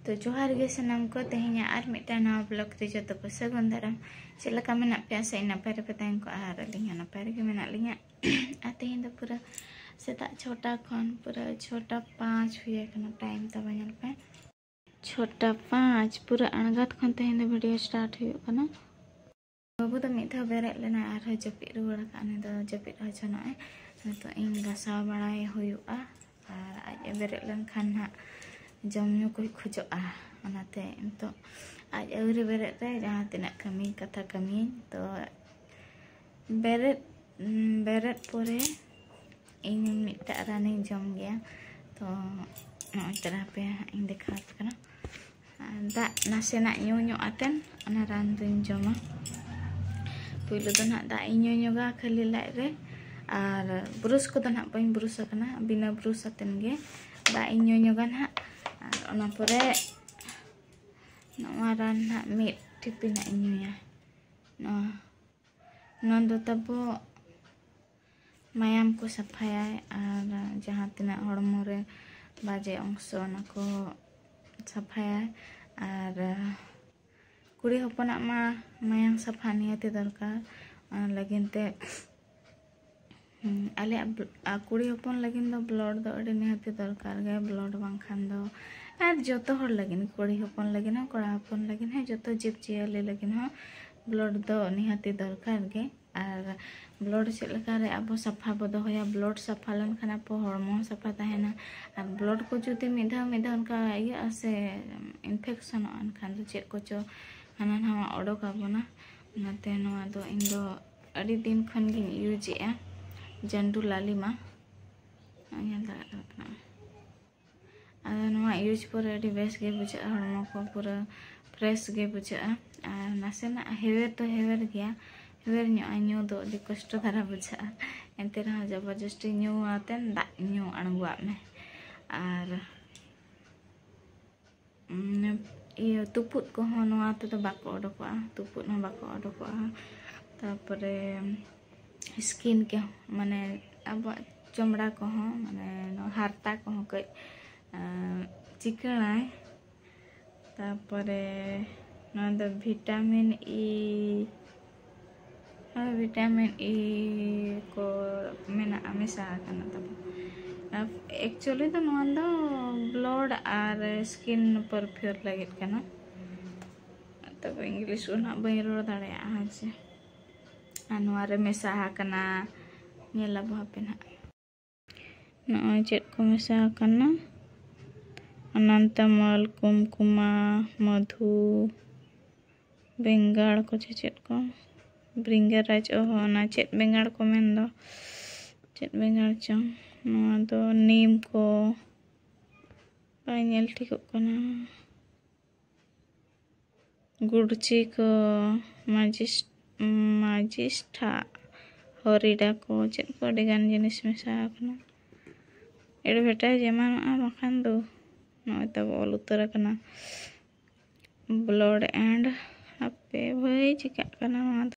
तो जोहार गे सनम को तेहኛ आर मिटा नवा ब्लॉग रे जो को सगुन दाराम चलका मेना पे से नपाय रे पताइन को आर लिंगा नपाय रे मेना लिंगा आ तेहन द पूरा सेता छोटा खन पूरा छोटा 5 हुए कना टाइम तब ñल पे छोटा 5 पूरा अणगात खन तेहन द वीडियो स्टार्ट हुई कना बाबू तो मिथा बेरे लेना आर हो जपि रुवाड़ काने द जपि हो छना तो इन गसा बड़ाय हुआ आर आज बेरे लन खान हा जमयो कोई खोजोआ अनाते तो आज अवरी बेरे रे जहाँ तिना कमी कथा कमी तो बेरे पोरे इन मिटा रानी जम गया तो तरह पे इन देखा कना दा नासेना न्यो आतेन अना रान दुन जमा पुइलो तो ना दा न्यो गा खाली लाइ रे आर ब्रुश को तो ना बइन ब्रुश कना बिना ब्रुश आतेन गे दा न्यो गा ना और परे नवा रान ना मिट टिपिना न्यूया नंदो तबो मायाम को सफाया और जहाँ तना हड़मो रे बाजे अंश ना को सफाया और कुड़ी हपना मा मायाम सफा नियते दरकार लगिनते आले कुड़ी हपन लगिन दो ब्लड दो अड़ी नियते दरकार गे ब्लड बांखान दो और जो हर लगिन कुड़ी हपन लगिन हो कड़ा हपन लगिन है जो जीव जियाली लगिन हो ब्लड दो निहाती दरकार गे और ब्लड चलकारे अब सफा बो दोया ब्लड सफा लन खाना पो हड़मो सफा तहना और ब्लड को जुदी मिधा उनका इया से इन्फेक्शन अनखान दो चेक को चो हाना नवा ओडोकाबोना नाते नवा दो इन दो अड़ी दिन खन गिन यूज ए जंडू लालिमा यूज पर बेस गे बुझा हड़मो को पूरा फ्रेश गे बुझा नासेना हेवेर तो हेवेर गया हेवेर न्यू दो अभी कष्ट धारा बुझा एंते रहा जबरदस्ती न्यू आतेन दा न्यू अणगुआ में और ये तुपुत को नवा तो बाको ओडोकोआ तुपुत न बाको ओडोकोआ तापरे स्किन के माने अब चमड़ा को माने हारता को कई चिकनाय तापरे विटामिन ई को मेना हमेशा करना तब एक्चुअली तो ब्लड और स्किन पर प्योर लगे करना तब इंग्लिश को ना बई रोड दाड़े से अनुआरे मेसा करना नेला बहापे ना न चेक को मेसा करना अनंतमल कुमकुमा मधु बेंगाड़ को चेक को ब्रिंगराज ओना चेक बेंगाड़ को मेन दो चेक बेंगाड़ चो दो नीम को पाइनल ठीक कोना गुड़ची को माजिस्ठा हरिडा को चेक को अडिगान जिनिस मेसा करना एड भेटा जेमान मखान दो नय तब ऑल उतर करना ब्लड एंड आपे भाई चिका करना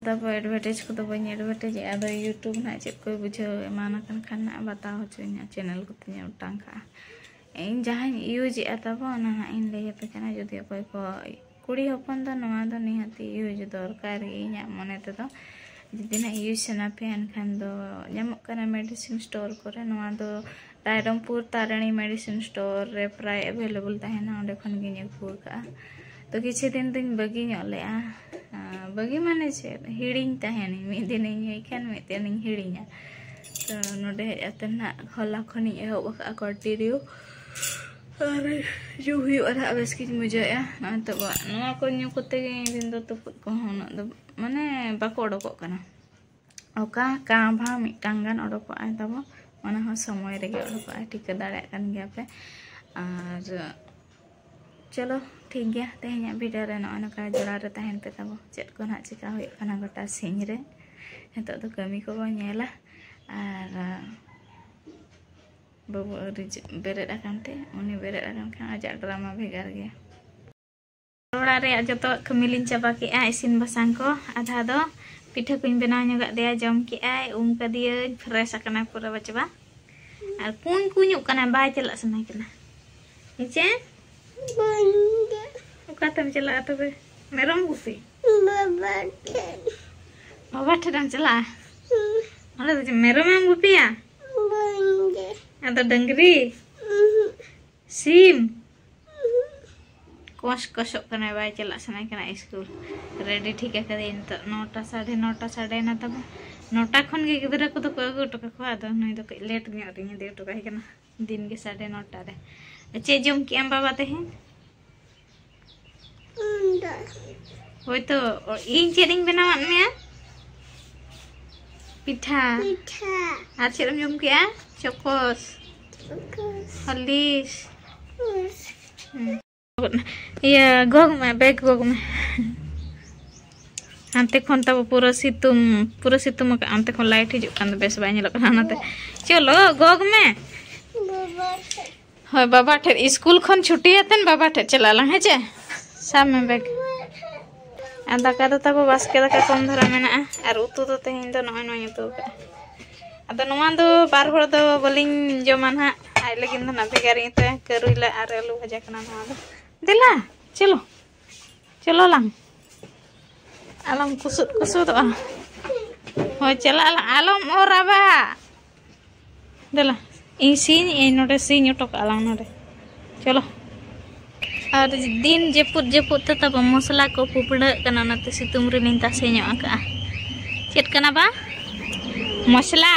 तब एडवर्टाइज को तो बन एडवर्टाइज आदो यूट्यूब ना चेक को बुझे एमान खान ना बताओ होचो चैनल को तिया उटांका इन जहाँ यूज तब ना इन लगे पे करना जदि अकोय को कुड़ी हपन दो नवा दो निहाती यूज दरकार इन मने ते दो जदि ना यूज सना पे एनखान दो ñamok kana मेडिसिन स्टोर करे नवा दो रायरंगपुर तारणी मेडिसिन स्टोर रे प्राय अवेलेबल तहना ओंडे खन गिन अगु का तो किछि दिन दिन बगी लेआ बगी माने से हिड़िंग तहनी मी दिन खान मी दिन हिड़िंगा तो नोडे हेतना हला खनी एहब कंटिन्यू और जो हुई और बेस की मुझे तब नवा को न्यू कोते दिन दो तुपुत को दो माने बाको ओडोको कना ओका काभा मिटांगान ओडोको आय तब माने हो समय रेगे ओडोको आय ठीक दाड़ा कान गया पे और चलो ठीक गया तेहना वीडियो रे नका जोड़ा रे तहन पे तब चेक को ना चिका हुई कना गोटा सिंह रे नितो तो कमी को नेला और बाबू बेरेद आकानते उनी बेरेद आकान खान आजा ड्रामा भेगार गया रोड़ा रे जतो कमिलिन चाबा के आ इसिन बसांग को आधा दो पिठा कुñ बनाव ñoga दे जम के आय का दिए फ्रेश आकना पूरा बचबा और कुñ कुñuk kana ba चला सना कना हेचे Ukatem cela atau be merong gupi bawa terang cela ada tu merong yang gupi ya atau dengri sim kosok kena bayi cela sana kena school ready ठीक है करें तो 9टा 9:30 ना तब 9टा खन के गिदरा को तो को टका को आदो नहीं तो लेट गे रिंग दे टका है कना दिन के 9:30 रे चे जम के हम बाबा ते हैं होय तो इन चेरिंग बनावन में पिठा आज चेरम जम के चोकोस हलिस ये गोग में बैग गोग में अंते खन तब पूरा सितुम अंते खन लाइट हिजु कान बेस बाय नेलो काना नाते चलो गोग में होय बाबा ठे स्कूल खन छुट्टी आतन बाबा ठे चला ला है जे साम में बैग आ दाका तो तब बास्के दाका कम धरा मेना आर उतु तो तेहिन दो नय नय उतु अद नोवा दो बार होड़ दो बलिन जमान हा आइ लगिन ना बेगारी ते करुइला आर आलू भजा कना नोवा दो दिला चलो चलो लांग आलम kusut do हो चला आलम और आबा दिला इ नोडे सीन टोक आलांग नोडे चलो और दिन जपुत तब मसला को पुपड़ा कना नाते सितुम रे निन तासे ᱧᱚᱜ ᱟᱠᱟ चेत कना बा मसला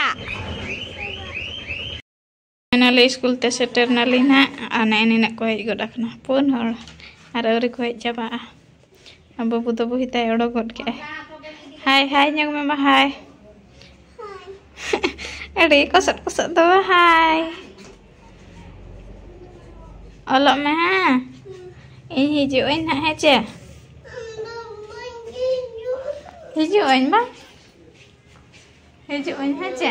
नाले स्कूल ते सेटर नाली ना आने ने को हेज गड आखना फोन हर आर अरे को हेज जाबा बाबू तो बहिता एडो गड के हाय हाय ᱧग में बा हाय अरे कसट दो हाय अलो में इन हिजु इन है चे हिजु इन बा हिजु इन है चे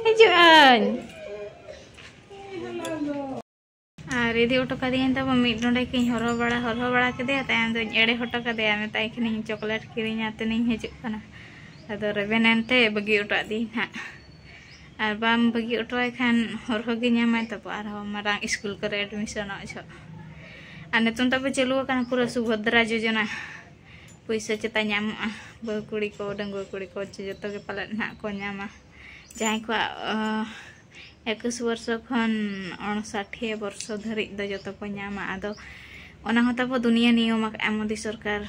हिजु इन और इदी उठो का दिन तब मिड नोडे की हरो बड़ा के दे तायम दो एड़े हटो का दे आमे ताई खनी चॉकलेट किरिंग आते नहीं हिजु कना अदो रेबेनते बगी उठा दी ना और बाम बगी उठवाय खान हर होगी ᱧᱟᱢᱟᱭ तब आर मारांग स्कूल करे एडमिशन छ आ नेतुन तब चलु कना पूरा सुभद्रा योजना पैसा चेता ᱧᱟᱢᱚᱜᱼᱟ बहु कुड़ी को डंगुआ कुड़ी को जतो के पाले ना को ᱧᱟᱢᱟ जहां को 21 वर्ष खन 59 वर्ष धरि द जतो को ᱧᱟᱢᱟ आदो ओना हो तब दुनिया नियम मोदी सरकार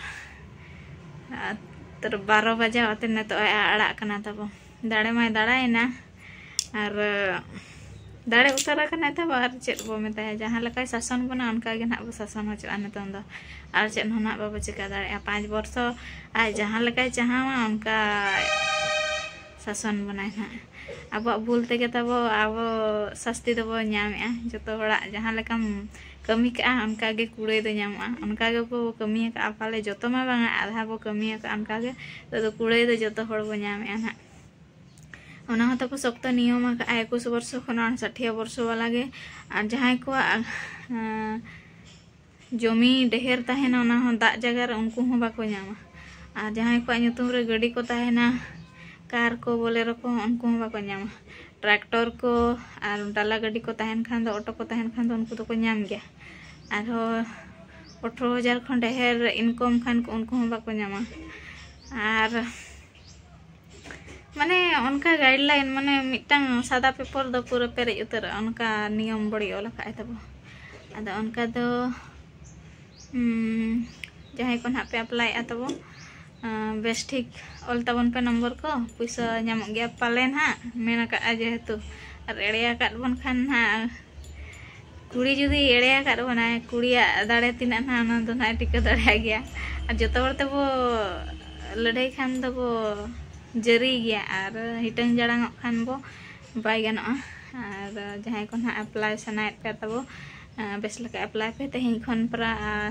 तर 12 बजे आते न तो आड़ा कना तब दाड़े माय दाड़ायना और दाड़े उतारा कना तब और चेत बो मेता जहां लका शासन बना उनका के ना शासन हो चना तो और चेत होना बाबा चिका दाड़े 5 वर्ष आ जहां लका जहां उनका शासन बनाय ना अब भूल तेगे तब अब सस्ती दबो ᱧᱟᱢᱮᱟ जतो हड़ा जहां लकाम कमी का उनका गे कुड़े दो ᱧᱟᱢᱚᱜᱼᱟ उनका गे बो कमी का पाले जतो मा बांगा आधा बो कमी का उनका गे तो कुड़े दो जतो हड़ बो ᱧामᱮᱟ ना ओना हो तब सख्त नियम का 21 वर्ष खन 60 वर्ष वाला गे और जहां को जमी ढेर तहेना ओना हो दा जगह रे उनको हो बाको ᱧामा और जहां को ᱧᱩᱛᱩᱢ रे गाड़ी को तहेना कार को बोलेरो को उनको हो बाको ᱧामा ट्रैक्टर को और डाला गाड़ी को तहन खान दो ऑटो को तहन खान दो उनको तो को ᱧाम गया और 18,000 खन ढेर इनकम खान को उनको हो बाको ᱧामा और माने उनका गाइडलाइन माने मिटंग सादा पेपर दो पूरा पेरे उतर उनका नियम बड़ी ओला खाए तब आदा उनका दो जहां को ना पे अप्लाई तब बेस ठीक ऑल तबन पे नंबर को पैसा ᱧᱟᱢᱚᱜ गया पालेन हा मेना का जेहेतु और एड़िया का बन खान हा कुड़ी जुदी एड़िया का बना कुड़िया दाड़े तिना ना ना तो ना टिका दाड़े गया और जतो हर तब लड़ाई खान तब जरी गया और हिटंग जड़ांग खान बो बाय गानो और जहां को ना अप्लाई सनायत पे तब बेस लका अप्लाई पे तेहें खन प्रा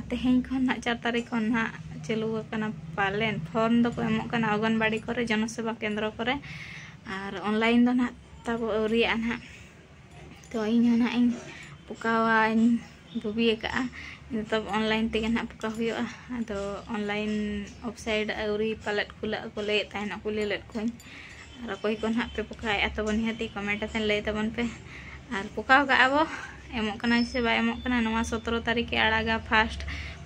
तेहें खन 4 तारीख खन ना चलू कना पालेन फॉर्म दो को एमो कना आंगनबाड़ी करे जनसेवा केंद्र करे और ऑनलाइन दो ना तब औरिया ना तो इन ना इन पुकावा बुबी का तब ऑनलाइन ते ना पुका हुआ तो ऑनलाइन वेबसाइट औरी पालेट खुला को ले ताना कुली लेट कोन और कोई को ना पे पुकाय तब निहती कमेंट अतन ले तबन पे और पुकाव का अब एमोग कना से बा एमोग कना नवा 17 तारीख आड़ागा फास्ट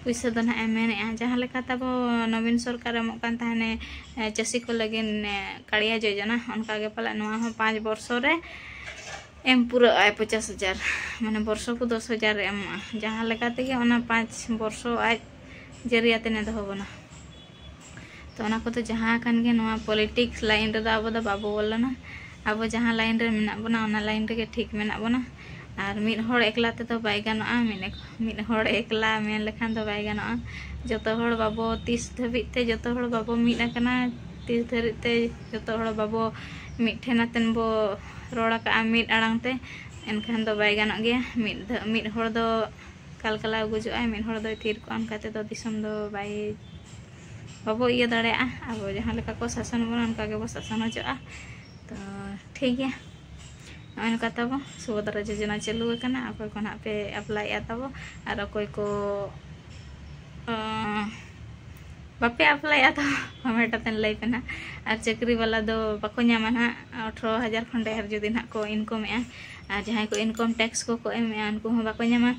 पैसा दो ना एमेने जहाँ लेका तब नवीन सरकार एमोग कान ताहने चासी को लगिन काड़िया योजना उनका के पाला नवा हो 5 वर्ष रे एम पूरा आय 50,000 माने वर्ष को 10,000 एम जहाँ लेका तेगे ओना 5 वर्ष आज जरिया तेने दो बना तो ओना को तो जहाँ कान गे नवा पॉलिटिक्स लाइन रे अब द बाबू बोलना अब जहाँ लाइन रे मेना बना ओना लाइन रे ठीक मेना बना और मिड हड़ एकला ते तो बाय गानोआ मिड हड़ एकला मेन लेखान तो बाय गानोआ जतो हड़ बाबो 30 धबित ते जतो हड़ बाबो मिड आकना 30 धरित ते जतो हड़ बाबो मिड ठेनातेन बो रोड़ा का मिड आड़ांग ते एनखान दो बाय गानो गया मिड हड़ दो कलकला गुजुआ मिड हड़ दो थीर को अनकाते दो दिसम दो बाय बाबो इया दाड़ेआ अब जहाँ लेका को शासन बना उनका के बो शासन होजोआ तो ठीक है नका तब सुभद्रा योजना चालू करना अकोय को ना पे अप्लाई तब और अकोय को बापे अप्लाई तब हमेटातेन लई पेना और चाकरी वाला दो बाको नामा ना 18,000 खंडे हर जुदी ना को इनकम और जहाँ को इनकम टैक्स को एम उनको बाको नामा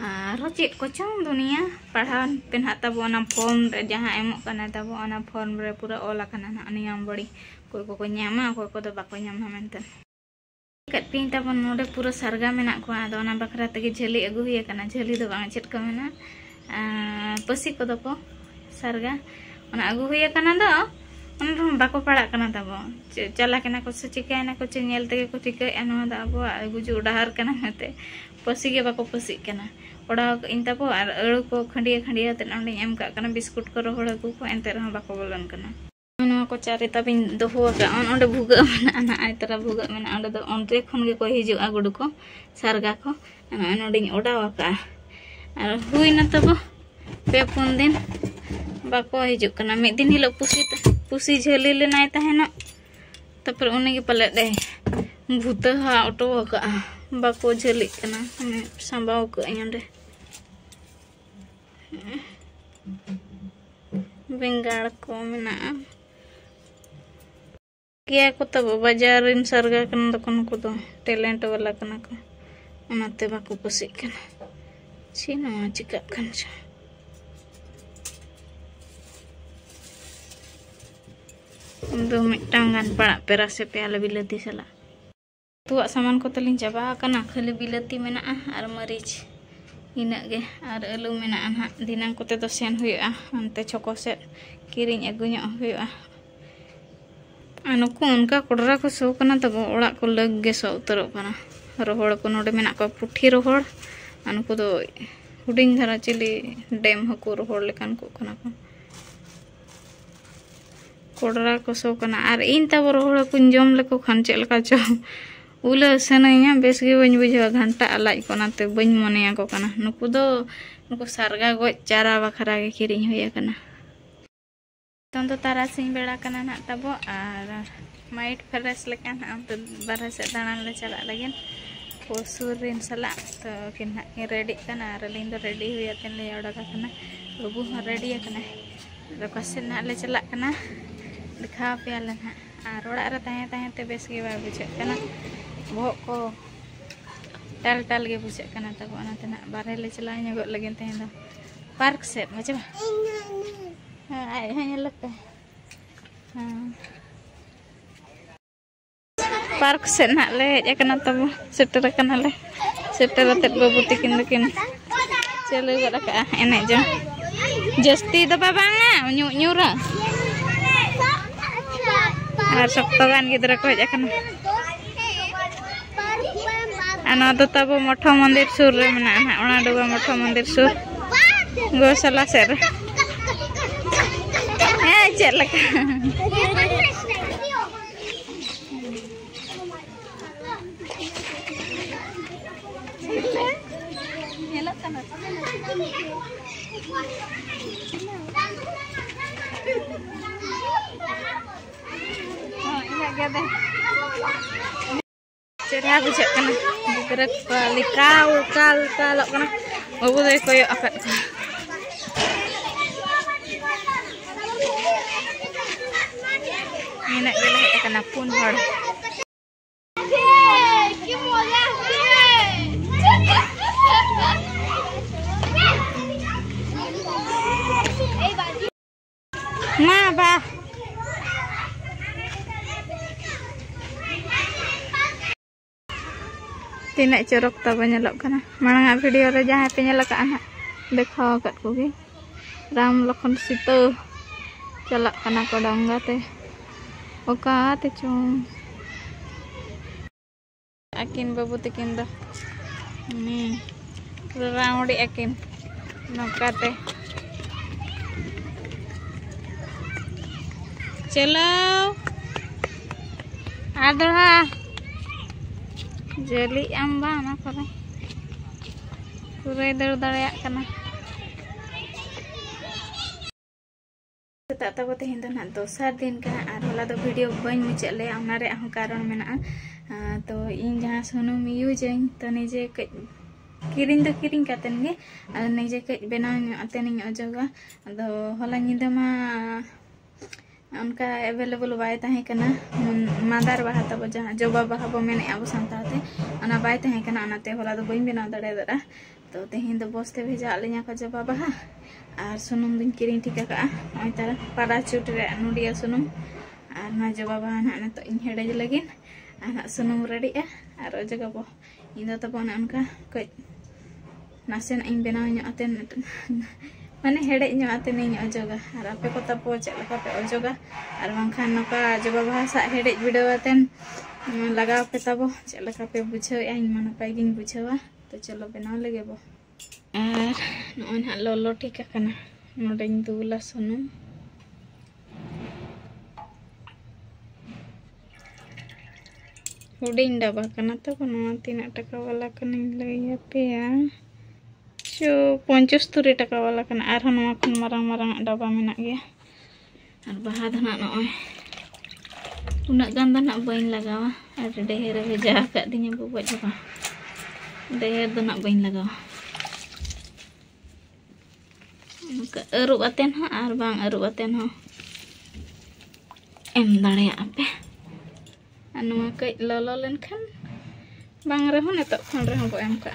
और चेक को चंग दुनिया पढ़ा पे ना तब फॉर्म जहाँ एमोग कना तब फॉर्म रे पूरा ऑल कना ना नियम बड़ी कोई को नामा कोई को बाको नामा मेनते कटिंग तब नोडे पूरा सरगा मेना को आदो ना बखरा तगे झली अगु हुई कना झली दो बांग चेट को मेना पसी को दो को सरगा ओना अगु हुई कना दो उन बाको पड़ा कना तब चला केना को चिका ना को चेल तगे को चिका एनो दा अब गुजु डहार कना मते पसी के बाको पसी कना ओडा इन तब और अड़ू को खंडिया खंडिया ते नोडे एम का कना बिस्कुट को रोहड़ अगु को एंते रह बाको बोलन कना को चारे तब दोहन भूगा मेना आई तरह भूगा मेना अंडे खन के हिजुआ गुडू को सारगा को नोड़ी ओडावा और हुईना तब पे 4 दिन बाको हिजुकना मिद दिन हिलो पुसी झली लेना तहना तपर उन्हें पाले दे भूत ऑटो बाको झली सांबाव कड़े बेंगाड़ को मेना किया को तब बाजार इन सरगा कन दकन को दो टैलेंट वाला कना को ओनाते बाको पसी कना छीना चिका कन छ दो मिटांग गान पड़ा पेरा से प्याला बिलती सला तुआ सामान को तलिन चाबा कना खाली बिलती मेना और मरीच इना गे और आलू मेना ना दिनांग कोते तो सेन हुआ अंते छको से किरिंग अगुño हुआ अनुको उनका कोडरा को सो कना तब ओड़ा को लग गे सो उतरो कना रोहड़ को नोडे मेना को पुठी रोहड़ अनुको दो हुडिंग धरा चिली डैम हको रोहड़ लेकान को कना को कोडरा को सो कना और इन तब रोहड़ को जम लेको खान चेलका चो उला सनैया बेस गे बन बुझा घंटा अलाई को नाते बन मनेया को कना नुको सारगा गो चारा बखरा के किरिंग होया कना तो तारासिंग बेड़ा कना ना तब और माइट फ्रेश लेकान तो बारह से दाना ले चला लगिन पोसुर रिन सला तो किन रेडी कना और लिंद रेडी हुई तेन ले ओडका कना बाबू रेडी कना रकसे ना ले चला कना दिखा पे ना और ओड़ा रे ताहे ताहे ते बेस गे बा बुझे कना भो को टाल टाल गे बुझे कना तब ओनाते ना बारे ले चला ᱧᱚᱜ लगिन तेन दो पार्क से मजे आई हाँ लगता है पार्क से ना ले हेकना तब सेटर कना ले सेटर तक बाबू तिकिन दकिन चलो गडका एने जो जस्ती दो बाबांगा न्यूरा और सप्तगान गिद्रा को हेकना आना तो तब मठ मंदिर सुर रे मेना ओना डोबा मठ मंदिर सुर गोसला सेर चल लगा चेहरा बुझे गिद्रा काल काल काल बाबू दे कोयो अकट इना गेले हेकना पुन हड़ तीना चरक तब ना मांगा वीडियो रे जहाँ पे ना देखा कोगी राम लखन सीता चलना को डंगाते ओकाते चों आकिन बाबू तकिन दो रावड़ी आकिन नौकाते चलो आदोहा जली आम्बा ना करे पूरे दर दड़या कना सेता तब तेहन दो ना दोसर दिन कना आर होला दो वीडियो बन मुचाद ले ओना रे आहो कारण मेना तो इन जहाँ सुनुम यूज तो निजे किरिंग दो किरिंग कातेन गे निजे कज बनाव अतेन अजोगा अदो होला निदा मा उनका अवेलेबल बाय तहे कना मादार बाहा तब जहाँ जबा बाहा बो मेने अब सांताते अना बाय तहे कना अनाते होला दो बइन बनाव दड़े दरा तो तेहन दो बसते भेजा आलिया को जबा बाहा और सुनुम दिन किरिंग ठीक का ओय तारा पाराचूट रे नुडिया सुनुम और ना जबा बाहा ना तो इन हेडे लगिन और सुनुम रेडी और अजोगा बो इन तब उनका कज नासेन इन बनाव अतेन माने हेडे अतेन अजोगा और आपे को तब चलका पे अजोगा और बांखान नका जबा बाहा सा हेडे वीडियो अतेन लगाव पे तब चलका पे बुझाव इन मन पाई गिन बुझावा तो चलो बनाव लगे बो और नोन हा लोलो ठीक कना नोडेन दुला सुनुम हुडिंग डबा कना तो तीना टका वाला कनी लैया पेया चो 75 टका वाला कना और नवा खन मारंग मारंग डबा मेना गया और बाहा धना नय उना गान द ना बइन लगावा और ढेर भेजा का दिने बुबा जबा ढेर द ना बइन लगावा अरुब अतेन हो और बांग अरुब अतेन हो एम दाड़े आपे अनुआ कई लolo लेनखान बांग रहो नेतो खन रहो बो एम का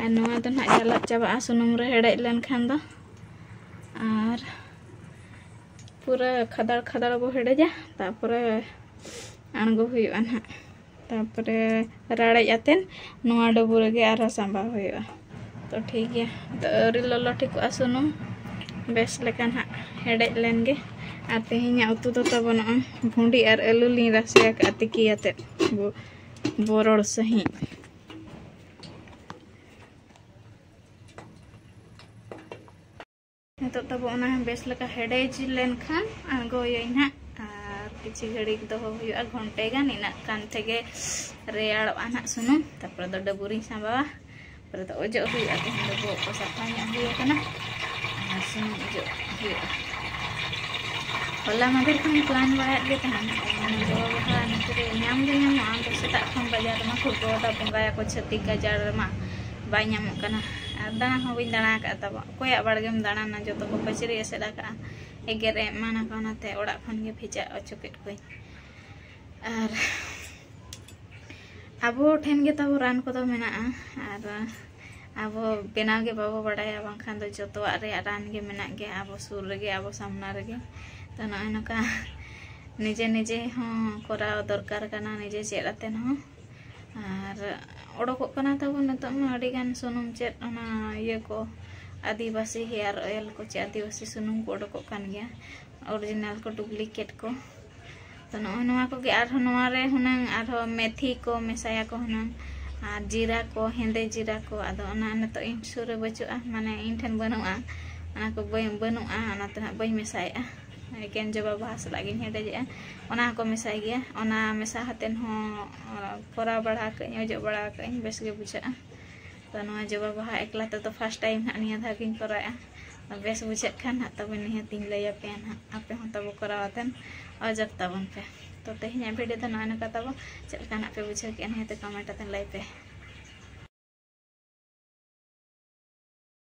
अनुआ तो ना जला चाबा सुनुम रे हेडे लेनखान दो और पूरा खदड़ खदड़ बो हेडे जा तापरे अणगो हुयुआ ना तापरे राड़े अतेन नोआ डबु रेगे आरो सांबा हुयुआ तो ठीक है तो अरी ललो ठीक सुनुम बेस लेकान हा हेडे लेनगे और तेहना उतु तो तब भुंडी और आलू ली रासिया का तिकियाते बोरड़ सही तो तब बेस लेका हेडेज लेनखान आंगोयना और किछि घड़ी दोहो हुआ घंटे गान इना कान तेगे रेयाड़वा ना सुनुम तापर दो डबुरी सांबावा पर तो ओजो हुआ तेहन दो बो को साफा हुआ कना और सुनुम ओजो हुआ होला मगर खन प्लान बायत गे तहन जबा बाहा नतरे नाम दे नाम तो सेता खन बाजार मा खूब गोदा बंगाया को छती गजार मा बाय नाम कना दाना हो बिन दाना का तब कोया बड़गेम दाना ना जो तो को पचरी एसेदा का एगेरे माना कोनाते ओड़ा खन गे भेजा अचुकेट कोई और आबो ठेन गे तब रान को तो मेना और आबो बेनाव गे बाबो बड़ाया बांखान दो जतो रे रान गे मेना गे आबो सुर रेगे आबो सामना रेगे तो नका निजे निजे हाँ कराव दरकार कना निजे चेद अतेन हाँ और ओडोको कना तब नितोग मा आडी गान सुनुम चेद ओना इये को आदिवासी हेयर ऑयल को चे आदिवासी सुनुम को ओडोको कान गया ओरिजिनल को डुप्लीकेट को तो नवा को गे आर नवा रे हुनंग आर मेथी को मेसाया को हुनंग और जीरा को हेंदे जीरा को आदो ओना नितो इन सुर बचुआ माने इन ठेन बनुआ ओना को बनुआ ओना ते बई मेसाया एकेन जबा बाहा सलागिन हेडेजा ओना को मेसाय गया ओना मेसा हतेन हो कोरा बड़ा कई अजो बड़ा कई बेस गे बुझा तो नवा जबा बाहा एकला तो फर्स्ट टाइम ना निया धागिन कराया बेस बुझा खान ना तब निहतिन लैया पे ना आपे हो तब करावतन अजक तबन पे तो तेहना वीडियो तो नका तब चलका ना पे बुझा के निहते कमेंट अतन लै पे।